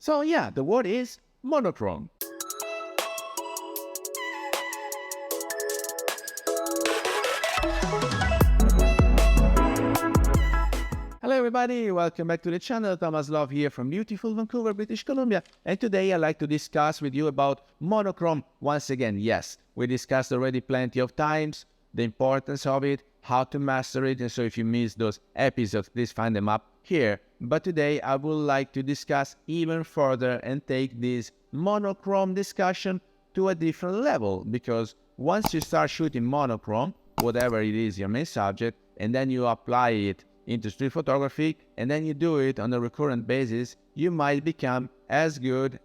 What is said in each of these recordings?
So yeah, the word is monochrome. Hello everybody, welcome back to the channel. Thomas Love here from beautiful Vancouver, British Columbia. And today I'd like to discuss with you about monochrome once again. Yes, we discussed already plenty of times the importance of it, how to master it. And so if you missed those episodes, please find them up here. But today I would like to discuss even further and take this monochrome discussion to a different level. Because once you start shooting monochrome, whatever it is your main subject, and then you apply it into street photography, and then you do it on a recurrent basis, you might become as good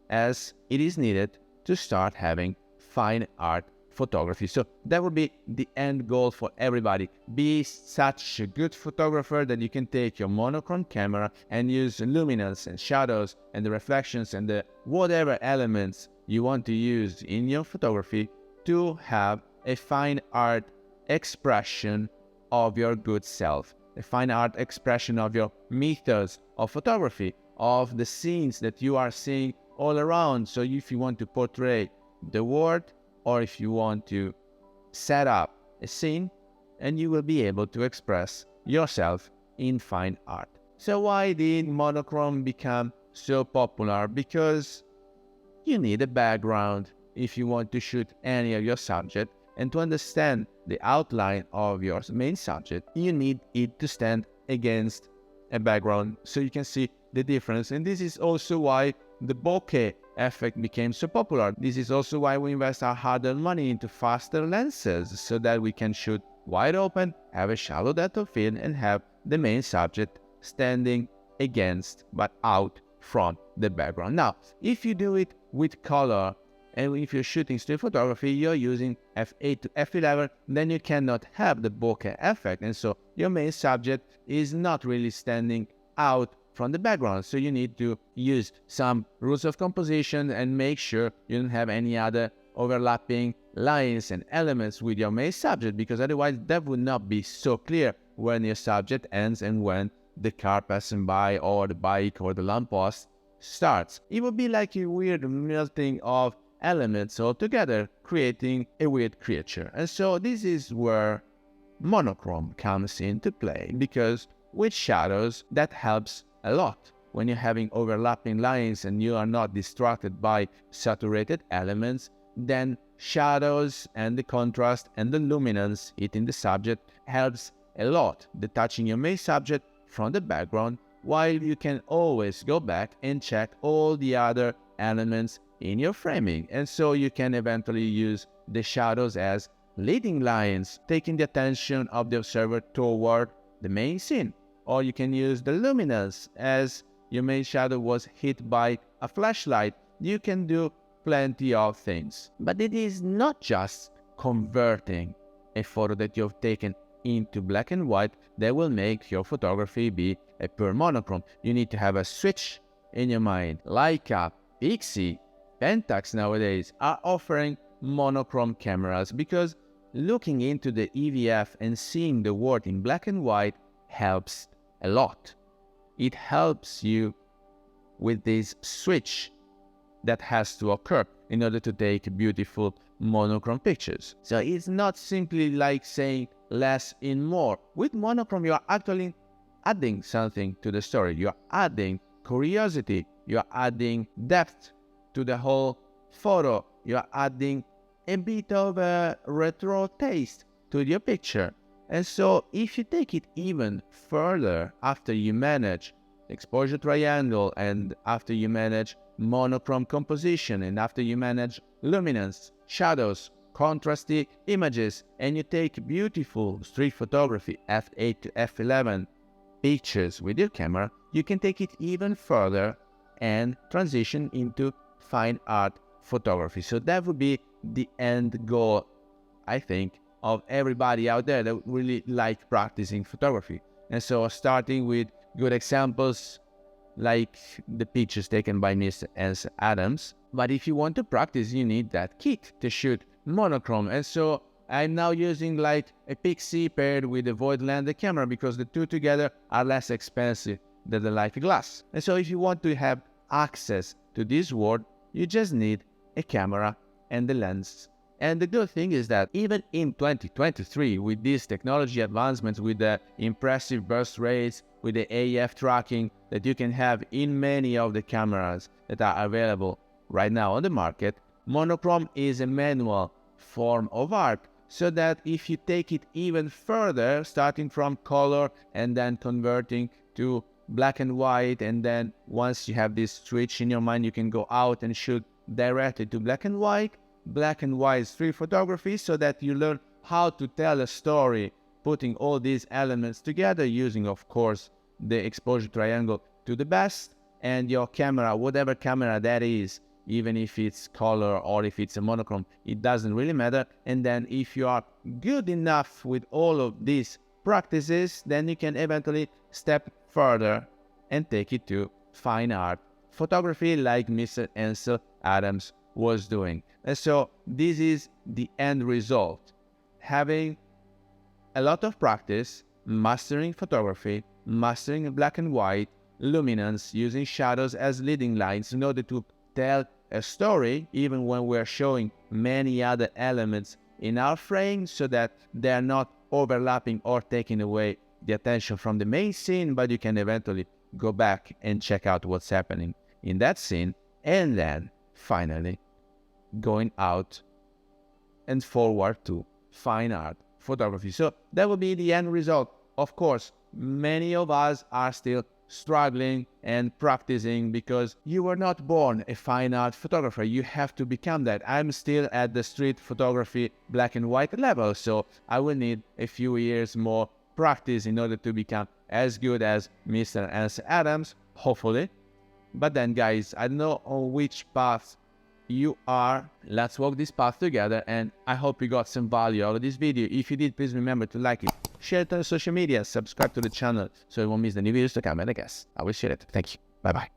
as it is needed to start having fine art photography. So that would be the end goal for everybody. Be such a good photographer that you can take your monochrome camera and use luminance and shadows and the reflections and the whatever elements you want to use in your photography to have a fine art expression of your good self. A fine art expression of your methods of photography, of the scenes that you are seeing all around. So if you want to portray the world, or if you want to set up a scene, and you will be able to express yourself in fine art. So why did monochrome become so popular? Because you need a background if you want to shoot any of your subject. And to understand the outline of your main subject, you need it to stand against a background so you can see the difference. And this is also why the bokeh effect became so popular. This is also why we invest our hard-earned money into faster lenses so that we can shoot wide open, have a shallow depth of field, and have the main subject standing against but out from the background. Now, if you do it with color, and if you're shooting still photography, you're using f8 to f11, then you cannot have the bokeh effect. And so your main subject is not really standing out from the background. So you need to use some rules of composition and make sure you don't have any other overlapping lines and elements with your main subject, because otherwise that would not be so clear when your subject ends and when the car passing by or the bike or the lamppost starts. It would be like a weird melting of elements all together, creating a weird creature. And so this is where monochrome comes into play, because with shadows that helps a lot. When you're having overlapping lines and you are not distracted by saturated elements, then shadows and the contrast and the luminance hitting the subject helps a lot, detaching your main subject from the background, while you can always go back and check all the other elements in your framing. And so you can eventually use the shadows as leading lines, taking the attention of the observer toward the main scene. Or you can use the luminance as your main shadow was hit by a flashlight. You can do plenty of things. But it is not just converting a photo that you've taken into black and white that will make your photography be a pure monochrome. You need to have a switch in your mind. Leica, Pixii, Pentax nowadays are offering monochrome cameras, because looking into the EVF and seeing the world in black and white helps a lot. It helps you with this switch that has to occur in order to take beautiful monochrome pictures. So it's not simply like saying less in more. With monochrome, you are actually adding something to the story. You are adding curiosity. You are adding depth to the whole photo. You are adding a bit of a retro taste to your picture. And so if you take it even further, after you manage exposure triangle, and after you manage monochrome composition, and after you manage luminance, shadows, contrasty images, and you take beautiful street photography f8 to f11 pictures with your camera, you can take it even further and transition into fine art photography. So that would be the end goal, I think, of everybody out there that really like practicing photography. And so starting with good examples like the pictures taken by Mr. S. Adams. But if you want to practice, you need that kit to shoot monochrome. And so I'm now using like a Pixii paired with a void lens camera, because the two together are less expensive than the Leica glass. And so if you want to have access to this world, you just need a camera and the lens. And the good thing is that even in 2023, with these technology advancements, with the impressive burst rates, with the AF tracking that you can have in many of the cameras that are available right now on the market, monochrome is a manual form of art, so that if you take it even further, starting from color and then converting to black and white, and then once you have this switch in your mind, you can go out and shoot directly to black and white street photography, so that you learn how to tell a story, putting all these elements together, using, of course, the exposure triangle to the best, and your camera, whatever camera that is, even if it's color or if it's a monochrome, it doesn't really matter. And then if you are good enough with all of these practices, then you can eventually step further and take it to fine art photography, like Mr. Ansel Adams was doing. And so this is the end result: having a lot of practice, mastering photography, mastering black and white, luminance, using shadows as leading lines in order to tell a story, even when we're showing many other elements in our frame, so that they're not overlapping or taking away the attention from the main scene, but you can eventually go back and check out what's happening in that scene, and then finally going out and forward to fine art photography. So that will be the end result. Of course, many of us are still struggling and practicing, because you were not born a fine art photographer. You have to become that. I'm still at the street photography black and white level, so I will need a few years more practice in order to become as good as Mr. Ansel Adams, hopefully. But then, guys, I don't know on which path you are. Let's walk this path together, and I hope you got some value out of this video. If you did, please remember to like it, share it on social media, subscribe to the channel so you won't miss the new videos to come, and I guess I will share it. Thank you. Bye bye.